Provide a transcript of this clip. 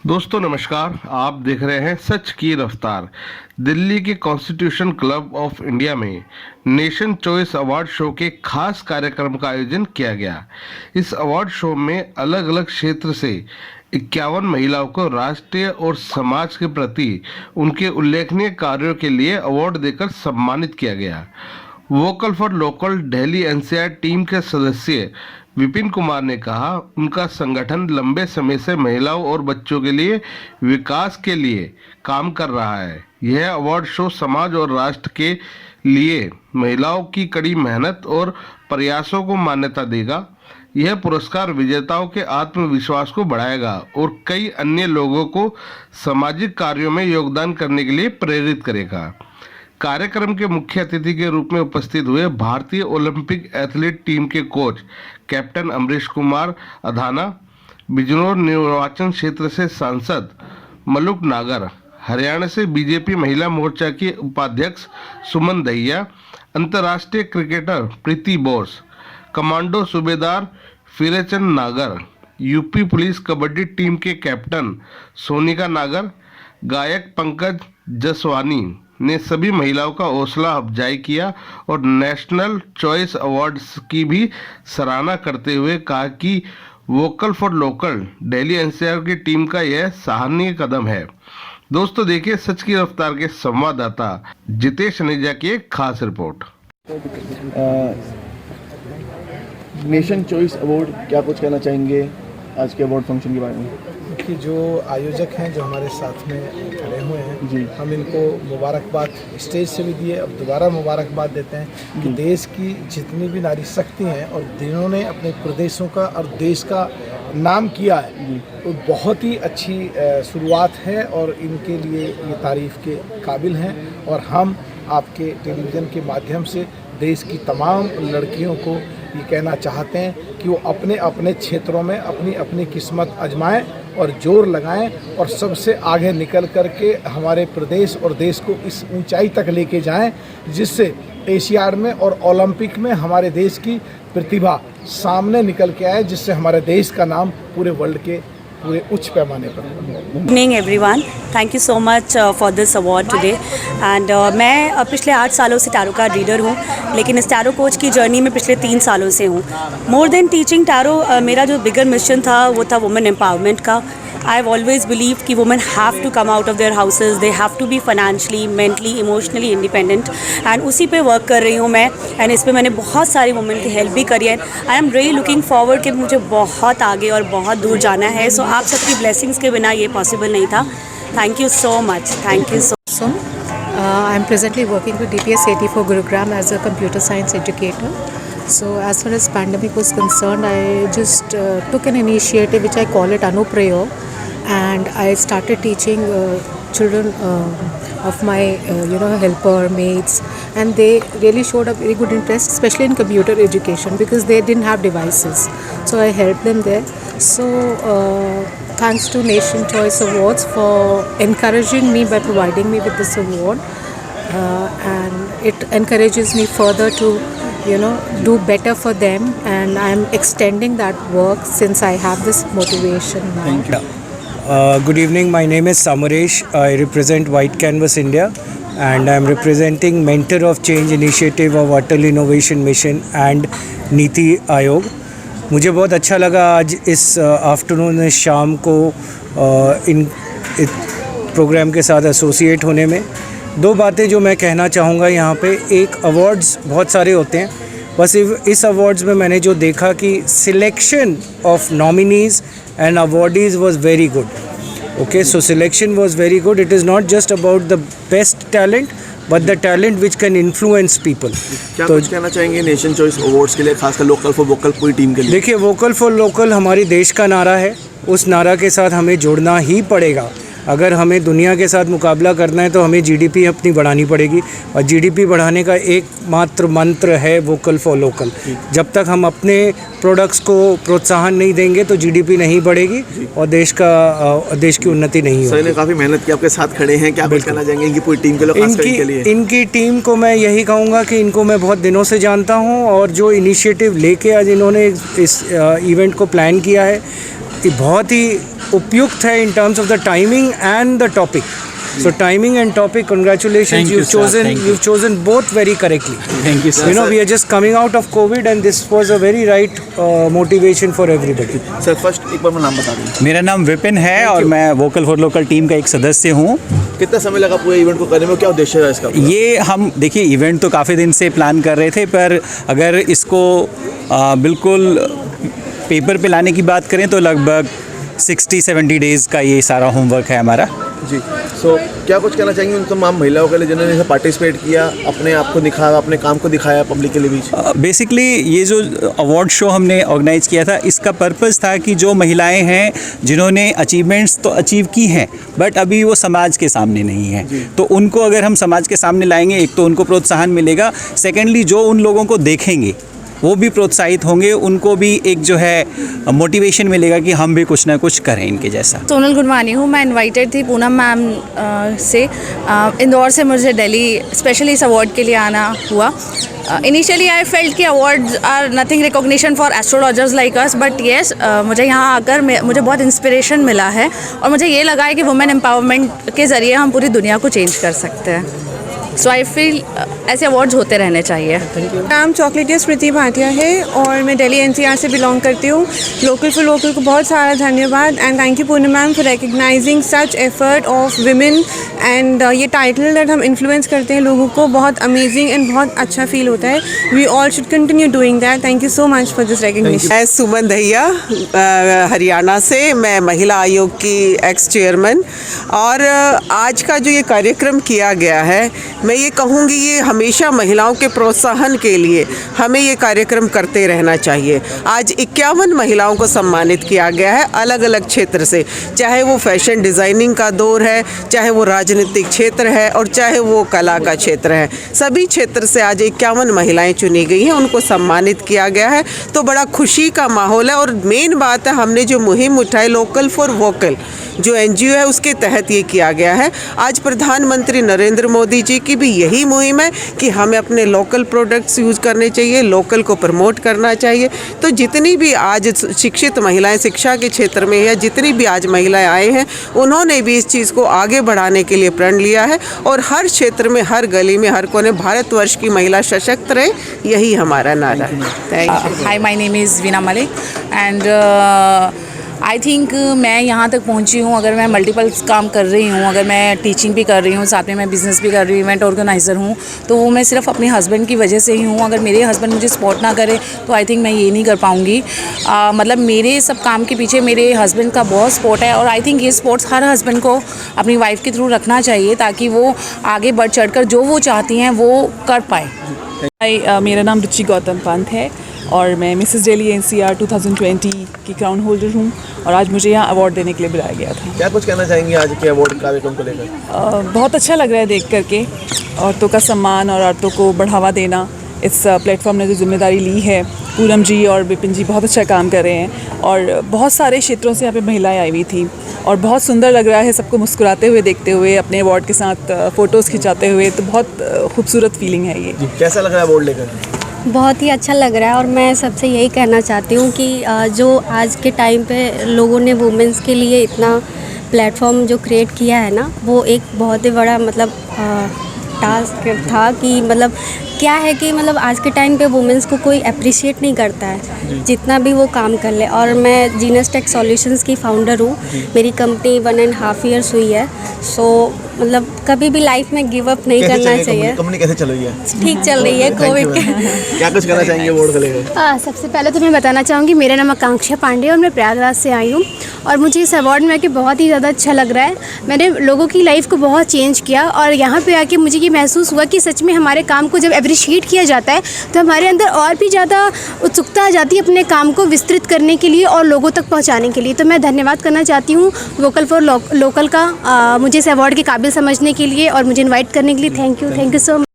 दोस्तों नमस्कार, आप देख रहे हैं सच की रफ्तार। दिल्ली के कॉन्स्टिट्यूशन क्लब ऑफ इंडिया में नेशन चॉइस अवार्ड शो के खास कार्यक्रम का आयोजन किया गया। इस अवार्ड शो में अलग अलग क्षेत्र से 51 महिलाओं को राष्ट्रीय और समाज के प्रति उनके उल्लेखनीय कार्यों के लिए अवार्ड देकर सम्मानित किया गया। Vocal for local Delhi NCR team के सदस्य विपिन कुमार ने कहा, उनका संगठन लंबे समय से महिलाओं और बच्चों के लिए विकास के लिए काम कर रहा है। यह अवार्ड शो समाज और राष्ट्र के लिए महिलाओं की कड़ी मेहनत और प्रयासों को मान्यता देगा। यह पुरस्कार विजेताओं के आत्मविश्वास को बढ़ाएगा और कई अन्य लोगों को सामाजिक कार्यों में योगदान करने के लिए प्रेरित करेगा। कार्यक्रम के मुख्य अतिथि के रूप में उपस्थित हुए भारतीय ओलंपिक एथलीट टीम के कोच कैप्टन अमरीश कुमार अधाना, बिजनौर निर्वाचन क्षेत्र से सांसद मलुक नागर, हरियाणा से बीजेपी महिला मोर्चा की उपाध्यक्ष सुमन दहिया, अंतर्राष्ट्रीय क्रिकेटर प्रीति बोस, कमांडो सूबेदार फिरेचंद नागर, यूपी पुलिस कबड्डी टीम के कैप्टन सोनिका नागर, गायक पंकज जसवानी ने सभी महिलाओं का हौसला अफजाई किया और नेशनल चॉइस अवार्ड्स की भी सराहना करते हुए कहा कि vocal for local Delhi NCR की टीम का यह सराहनीय कदम है। दोस्तों देखिए सच की रफ्तार के संवाददाता जितेश अनेजा की एक खास रिपोर्ट। नेशन चॉइस अवार्ड, क्या कुछ कहना चाहेंगे आज के अवार्ड फंक्शन के बारे में? कि जो आयोजक हैं जो हमारे साथ में खड़े हुए हैं जी, हम इनको मुबारकबाद स्टेज से भी दिए, अब दोबारा मुबारकबाद देते हैं कि देश की जितनी भी नारी शक्ति हैं और जिन्होंने अपने प्रदेशों का और देश का नाम किया है, तो बहुत ही अच्छी शुरुआत है और इनके लिए ये तारीफ़ के काबिल हैं। और हम आपके टेलीविज़न के माध्यम से देश की तमाम लड़कियों को ये कहना चाहते हैं कि वो अपने अपने क्षेत्रों में अपनी अपनी किस्मत आजमाएं और जोर लगाएं और सबसे आगे निकल कर के हमारे प्रदेश और देश को इस ऊंचाई तक लेके जाएं, जिससे एशियाड में और ओलंपिक में हमारे देश की प्रतिभा सामने निकल के आए, जिससे हमारे देश का नाम पूरे वर्ल्ड के पूरे उच्च पैमाने पर। Good evening everyone, thank you so much for this award today. And मैं पिछले 8 सालों से टैरो कार्ड रीडर हूँ, लेकिन इस टैरो कोच की जर्नी में पिछले 3 सालों से हूँ। मोर देन टीचिंग टैरो, मेरा जो बिगर मिशन था वो था वुमेन एम्पावरमेंट का। आई हैव ऑलवेज बिलीव कि women have to come out of their houses, they have to be financially, mentally, emotionally independent, and उसी पे वर्क कर रही हूँ मैं। एंड इस पर मैंने बहुत सारी वुमेन की हेल्प भी करी है। I am really looking forward कि मुझे बहुत आगे और बहुत दूर जाना है। सो आप सबकी ब्लेसिंग्स के बिना ये पॉसिबल नहीं था। Thank you so much, thank you so much. I am presently working with DPS 84 Gurugram as a computer science educator. So as far as pandemic was concerned, I just took an initiative which I call it Anuprayo, and I started teaching children of my helper mates, and they really showed a very good interest, especially in computer education, because they didn't have devices. So I helped them there. So thanks to Nation Choice Awards for encouraging me by providing me with this award, and it encourages me further to do better for them, and I am extending that work since I have this motivation now. Thank you. Good evening, my name is Samaresh. I represent White Canvas India, and I am representing Mentor of Change Initiative of Atal Innovation Mission and NITI Aayog. मुझे बहुत अच्छा लगा आज इस afternoon, इस शाम को इन programme के साथ एसोसिएट होने में। 2 बातें जो मैं कहना चाहूँगा यहाँ पे, एक, अवार्ड्स बहुत सारे होते हैं, बस इस अवार्ड्स में मैंने जो देखा कि selection of nominees and awardees was very good. Okay, so selection was very good. It is not just about the best talent, but the talent which can influence people. क्या कुछ कहना चाहेंगे नेशन चॉइस अवार्ड्स के लिए, खासकर local for vocal पूरी team के लिए? देखिए, वोकल फॉर लोकल हमारे देश का नारा है। उस नारा के साथ हमें जुड़ना ही पड़ेगा। अगर हमें दुनिया के साथ मुकाबला करना है तो हमें जीडीपी अपनी बढ़ानी पड़ेगी, और जीडीपी बढ़ाने का एकमात्र मंत्र है वोकल फॉर लोकल। जब तक हम अपने प्रोडक्ट्स को प्रोत्साहन नहीं देंगे तो जीडीपी नहीं बढ़ेगी और देश की उन्नति नहीं होगी। सर ने काफ़ी मेहनत की, आपके साथ खड़े हैं, क्या कुछ कहना चाहेंगे इनकी पूरी टीम के लिए? इनकी टीम को मैं यही कहूँगा कि इनको मैं बहुत दिनों से जानता हूँ, और जो इनिशिएटिव लेके आज इन्होंने इस इवेंट को प्लान किया है, बहुत ही उपयुक्त है in terms of the timing and the topic. So timing and topic, congratulations, Thank you, sir. you've chosen both very correctly. Thank you, sir. You know, we are just coming out of COVID and this was a very right motivation for everybody. Sir first एक बार मैं नाम बता दें। मेरा नाम विपिन है और मैं वोकल फॉर लोकल टीम का एक सदस्य हूँ। कितना समय लगा पूरे इवेंट को करने में, क्या उद्देश्य है इसका? ये हम देखिए इवेंट तो काफ़ी दिन से प्लान कर रहे थे, पर अगर इसको बिल्कुल पेपर पे लाने की बात करें तो लगभग 60-70 डेज़ का ये सारा होमवर्क है हमारा। जी। सो क्या कुछ कहना चाहेंगे उन तमाम महिलाओं के लिए जिन्होंने इसे पार्टिसिपेट किया, अपने आप को दिखाया, अपने काम को दिखाया पब्लिक के लिए बीच? बेसिकली ये जो अवार्ड शो हमने ऑर्गेनाइज किया था, इसका पर्पस था कि जो महिलाएं हैं जिन्होंने अचीवमेंट्स तो अचीव की हैं बट अभी वो समाज के सामने नहीं है, तो उनको अगर हम समाज के सामने लाएंगे, एक तो उनको प्रोत्साहन मिलेगा, सेकेंडली जो उन लोगों को देखेंगे वो भी प्रोत्साहित होंगे, उनको भी एक जो है मोटिवेशन मिलेगा कि हम भी कुछ ना कुछ करें इनके जैसा। सोनल गुरवानी हूँ, मैं इनवाइटेड थी पूनम मैम से इंदौर से मुझे दिल्ली स्पेशली इस अवार्ड के लिए आना हुआ। इनिशियली आई फेल्ट कि awards are nothing recognition for astrologers like us, but yes मुझे यहाँ आकर मुझे बहुत इंस्पिरेशन मिला है और मुझे ये लगा है कि वुमेन एम्पावरमेंट के ज़रिए हम पूरी दुनिया को चेंज कर सकते हैं। सो आई फील ऐसे अवार्ड्स होते रहने चाहिए। नाम चॉकलेटिया स्मृति भाटिया है और मैं दिल्ली एनसीआर से बिलोंग करती हूँ। लोकल फॉर लोकल को बहुत सारा धन्यवाद and thank you Poonam ma'am for recognising such effort of women and ये टाइटल दैट हम इन्फ्लुएंस करते हैं लोगों को, बहुत अमेजिंग एंड बहुत अच्छा फील होता है। We all should continue doing that. Thank you so much for this recognition. मैं सुमन दहिया हरियाणा से, मैं महिला आयोग की एक्स चेयरमैन, और आज का जो ये कार्यक्रम किया गया है, मैं ये कहूँगी ये हमेशा महिलाओं के प्रोत्साहन के लिए हमें ये कार्यक्रम करते रहना चाहिए। आज 51 महिलाओं को सम्मानित किया गया है अलग अलग क्षेत्र से, चाहे वो फैशन डिज़ाइनिंग का दौर है, चाहे वो राजनीतिक क्षेत्र है और चाहे वो कला का क्षेत्र है। सभी क्षेत्र से आज 51 महिलाएं चुनी गई हैं, उनको सम्मानित किया गया है, तो बड़ा खुशी का माहौल है। और मेन बात है, हमने जो मुहिम उठाई लोकल फॉर वोकल जो एनजीओ है उसके तहत ये किया गया है। आज प्रधानमंत्री नरेंद्र मोदी जी की भी यही मुहिम है कि हमें अपने लोकल प्रोडक्ट्स यूज़ करने चाहिए, लोकल को प्रमोट करना चाहिए। तो जितनी भी आज शिक्षित महिलाएं शिक्षा के क्षेत्र में या जितनी भी आज महिलाएं आए हैं, उन्होंने भी इस चीज़ को आगे बढ़ाने के लिए प्रण लिया है और हर क्षेत्र में, हर गली में, हर कोने भारतवर्ष की महिला सशक्त रहे, यही हमारा नारा है। Thank you. Hi, my name is Veena Malik and I think मैं यहाँ तक पहुँची हूँ, अगर मैं मल्टीपल काम कर रही हूँ, अगर मैं टीचिंग भी कर रही हूँ, साथ में मैं बिज़नेस भी कर रही हूँ, इवेंट ऑर्गेनाइज़र हूँ, तो वो मैं सिर्फ अपने हस्बैंड की वजह से ही हूँ। अगर मेरे हस्बैंड मुझे सपोर्ट ना करे तो आई थिंक मैं ये नहीं कर पाऊँगी। मतलब मेरे सब काम के पीछे मेरे हस्बैंड का बहुत सपोर्ट है और आई थिंक ये सपोर्ट्स हर हस्बैंड को अपनी वाइफ के थ्रू रखना चाहिए ताकि वो आगे बढ़ चढ़ कर जो वो चाहती हैं वो कर पाए। मेरा नाम रुचि गौतम पंत है और मैं मिसेस दिल्ली एनसीआर 2020 की क्राउन होल्डर हूँ और आज मुझे यहाँ अवार्ड देने के लिए बुलाया गया था। क्या कुछ कहना चाहेंगे आज के अवार्ड कार्यक्रम को लेकर? बहुत अच्छा लग रहा है देख करके, औरतों का सम्मान और औरतों को बढ़ावा देना। इस प्लेटफॉर्म ने जो जिम्मेदारी ली है, पूनम जी और विपिन जी बहुत अच्छा काम कर रहे हैं और बहुत सारे क्षेत्रों से यहाँ पे महिलाएं आई हुई थी और बहुत सुंदर लग रहा है सबको मुस्कुराते हुए देखते हुए, अपने अवार्ड के साथ फ़ोटोज़ खिंचाते हुए, तो बहुत खूबसूरत फीलिंग है ये। कैसा लग रहा है अवार्ड लेकर? बहुत ही अच्छा लग रहा है और मैं सबसे यही कहना चाहती हूँ कि जो आज के टाइम पे लोगों ने वुमेंस के लिए इतना प्लेटफॉर्म जो क्रिएट किया है ना, वो एक बहुत ही बड़ा मतलब टास्क था कि मतलब क्या है कि मतलब आज के टाइम पे वुमेंस को कोई अप्रिशिएट नहीं करता है जितना भी वो काम कर ले। और मैं जीनस टेक सॉल्यूशंस की फाउंडर हूँ, मेरी कंपनी 1.5 ईयर्स हुई है। सो मतलब कभी भी लाइफ में गिव अप नहीं करना चाहिए। कंपनी कैसे चल रही है? ठीक चल रही है कोविड के। क्या कुछ कहना चाहेंगे अवार्ड को लेकर? सबसे पहले तो मैं बताना चाहूँगी, मेरा नाम आकांक्षा पांडे और मैं प्रयागराज से आई हूँ और मुझे इस अवार्ड में आके बहुत ही ज़्यादा अच्छा लग रहा है। मैंने लोगों की लाइफ को बहुत चेंज किया और यहाँ पे आके मुझे ये महसूस हुआ कि सच में हमारे काम को जब अप्रिशिएट किया जाता है तो हमारे अंदर और भी ज़्यादा उत्सुकता आ जाती है अपने काम को विस्तृत करने के लिए और लोगों तक पहुँचाने के लिए। तो मैं धन्यवाद करना चाहती हूँ वोकल फॉर लोकल का मुझे इस अवार्ड के काबिल समझने के लिए और मुझे इन्वाइट करने के लिए। Thank you so much.